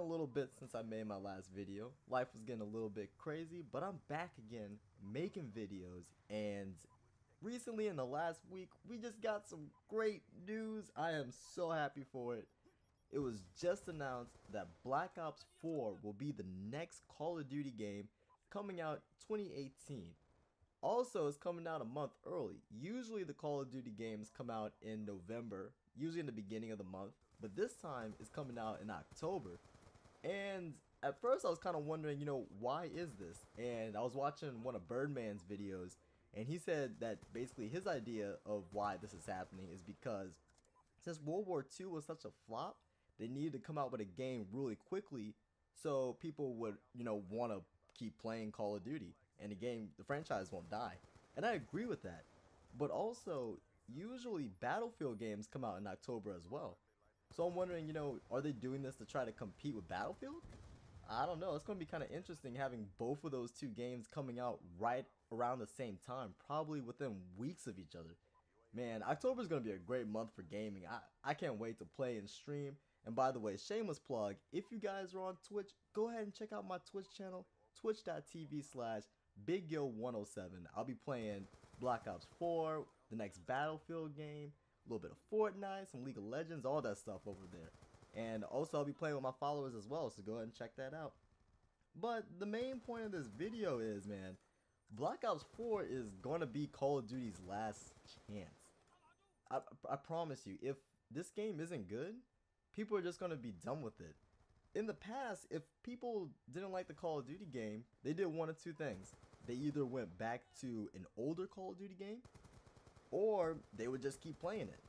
a little bit since I made my last video. Life was getting a little bit crazy, but I'm back again making videos, and recently in the last week we just got some great news. I am so happy for it. It was just announced that Black Ops 4 will be the next Call of Duty game coming out 2018. Also, it's coming out a month early. Usually the Call of Duty games come out in November, usually in the beginning of the month, but this time it's coming out in October. And at first I was kind of wondering, why is this? And I was watching one of Birdman's videos, and he said that basically his idea of why this is happening is because since World War II was such a flop, they needed to come out with a game really quickly so people would, want to keep playing Call of Duty and the franchise won't die. And I agree with that. But also, usually Battlefield games come out in October as well. So I'm wondering, are they doing this to try to compete with Battlefield? I don't know. It's going to be kind of interesting having both of those two games coming out right around the same time, probably within weeks of each other. Man, October is going to be a great month for gaming. I can't wait to play and stream. And by the way, shameless plug, if you guys are on Twitch, go ahead and check out my Twitch channel, twitch.tv/BigGil107. I'll be playing Black Ops 4, the next Battlefield game, a little bit of Fortnite, some League of Legends, all that stuff over there. And also I'll be playing with my followers as well, so go ahead and check that out. But the main point of this video is, man, Black Ops 4 is going to be Call of Duty's last chance. I promise you, if this game isn't good, people are just going to be done with it. In the past, if people didn't like the Call of Duty game, they did one of two things. They either went back to an older Call of Duty game, or they would just keep playing it.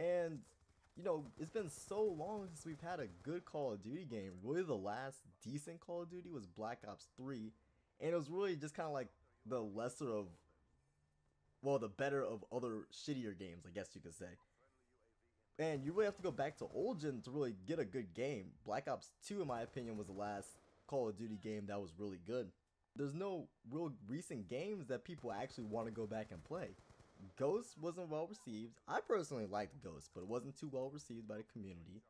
And, it's been so long since we've had a good Call of Duty game. Really, the last decent Call of Duty was Black Ops 3, and it was really just kind of like the lesser of, well, the better of other shittier games, I guess you could say. And you really have to go back to old gen to really get a good game. Black Ops 2, in my opinion, was the last Call of Duty game that was really good. There's no real recent games that people actually want to go back and play. Ghost wasn't well received. I personally liked Ghost, but it wasn't too well received by the community.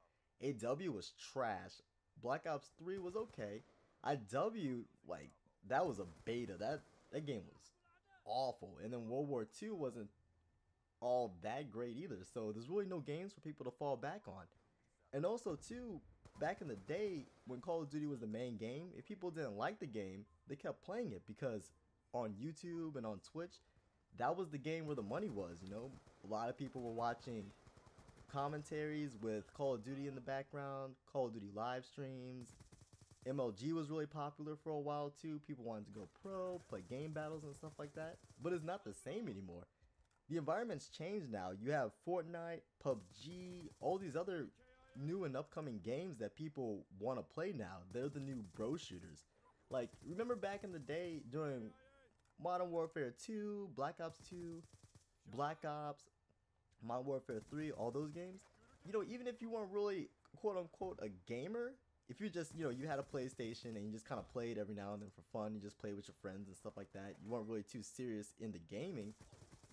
AW was trash. Black Ops 3 was okay. IW, like, that was a beta. That game was awful. And then World War II wasn't all that great either, so there's really no games for people to fall back on. And also too, back in the day when Call of Duty was the main game, if people didn't like the game, they kept playing it because on YouTube and on Twitch, that was the game where the money was. A lot of people were watching commentaries with Call of Duty in the background, Call of Duty live streams. MLG was really popular for a while too. People wanted to go pro, play game battles and stuff like that, but it's not the same anymore. The environment's changed now. You have Fortnite, PUBG, all these other new and upcoming games that people want to play now. They're the new bro shooters. Like, remember back in the day during Modern Warfare 2, Black Ops 2, Black Ops, Modern Warfare 3, all those games? Even if you weren't really quote-unquote a gamer, if you just, you had a PlayStation and you just kind of played every now and then for fun, you just played with your friends and stuff like that, you weren't really too serious into gaming,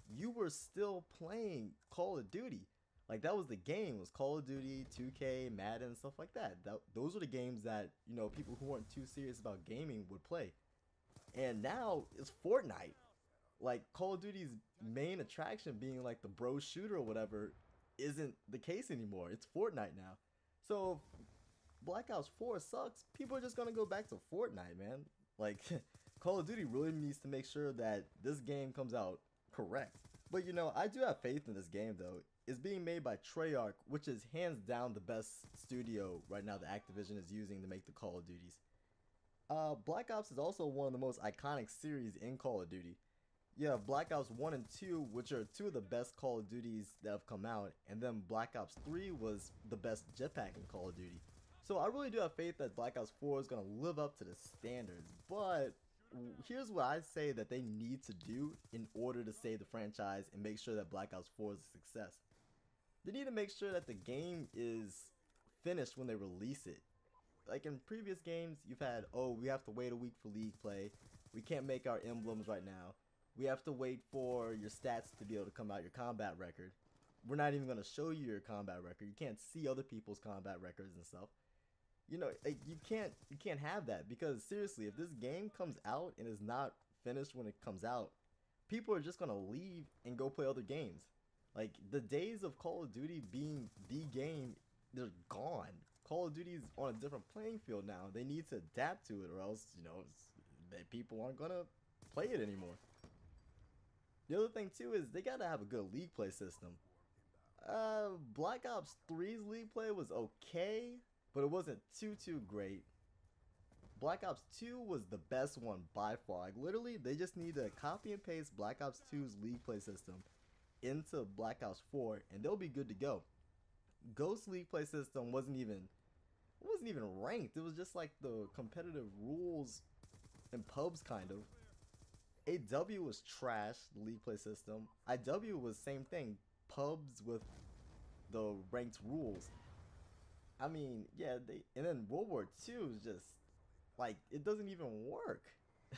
you were still playing Call of Duty. Like, that was the game. It was Call of Duty, 2K, Madden, stuff like that. Those were the games that, people who weren't too serious about gaming would play. And now, it's Fortnite. Like, Call of Duty's main attraction being, like, the bro shooter or whatever isn't the case anymore. It's Fortnite now. So, if Black Ops 4 sucks, people are just gonna go back to Fortnite, man. Like, Call of Duty really needs to make sure that this game comes out correct. But I do have faith in this game though. It's being made by Treyarch, which is hands down the best studio right now that Activision is using to make the Call of Duties. Black Ops is also one of the most iconic series in Call of Duty. You have Black Ops 1 and 2, which are two of the best Call of Duties that have come out, and then Black Ops 3 was the best jetpack in Call of Duty. So I really do have faith that Black Ops 4 is going to live up to the standards, but here's what I say that they need to do in order to save the franchise and make sure that Black Ops 4 is a success. They need to make sure that the game is finished when they release it. Like in previous games, you've had, oh, we have to wait a week for League play. We can't make our emblems right now. We have to wait for your stats to be able to come out, your combat record. We're not even going to show you your combat record. You can't see other people's combat records and stuff. You know, like, you can't have that, because seriously, if this game comes out and is not finished when it comes out, people are just gonna leave and go play other games. Like, the days of Call of Duty being the game, they're gone. Call of Duty's on a different playing field now. They need to adapt to it, or else, you know, people aren't gonna play it anymore. The other thing too is they gotta have a good league play system. Black Ops 3's league play was okay, but it wasn't too great. Black Ops 2 was the best one by far. Like, literally, they just need to copy and paste Black Ops 2's league play system into Black Ops 4, and they'll be good to go. Ghost league play system wasn't even ranked. It was just like the competitive rules in pubs, kind of. AW was trash, the league play system. IW was same thing, pubs with the ranked rules. I mean, yeah, and then World War II is just like, it doesn't even work.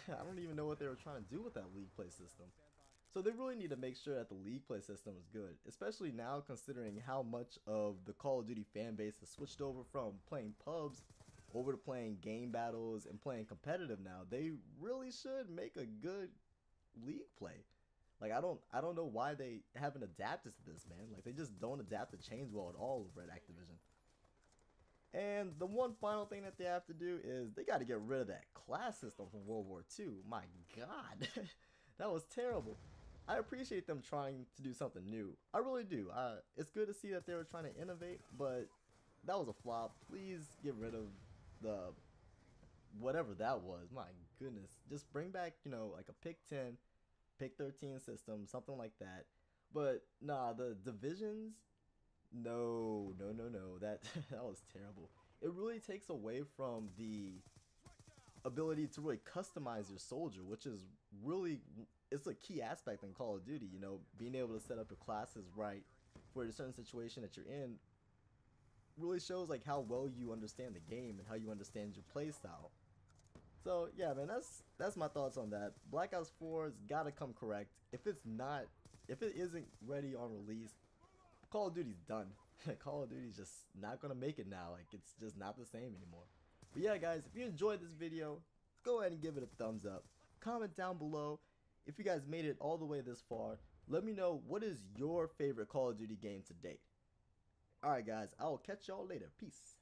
I don't even know what they were trying to do with that league play system. So they really need to make sure that the league play system is good, especially now considering how much of the Call of Duty fan base has switched over from playing pubs over to playing game battles and playing competitive now. They really should make a good league play. Like, I don't know why they haven't adapted to this, man. Like, they just don't adapt to change well at all over at Activision. And the one final thing that they have to do is they got to get rid of that class system from World War II. My God, that was terrible. I appreciate them trying to do something new. I really do. It's good to see that they were trying to innovate, but that was a flop. Please get rid of the whatever that was. My goodness, just bring back, you know, like a pick 10, pick 13 system, something like that. But nah, the divisions, no, no, no, no. That that was terrible. It really takes away from the ability to really customize your soldier, which is really, it's a key aspect in Call of Duty. You know, being able to set up your classes right for a certain situation that you're in really shows like how well you understand the game and how you understand your playstyle. So yeah, man, that's my thoughts on that. Black Ops 4's gotta come correct. If it isn't ready on release, Call of Duty's done. Call of Duty's just not gonna make it now. Like, it's just not the same anymore. But yeah, guys, if you enjoyed this video, go ahead and give it a thumbs up. Comment down below if you guys made it all the way this far. Let me know, what is your favorite Call of Duty game to date. Alright guys, I will catch y'all later. Peace.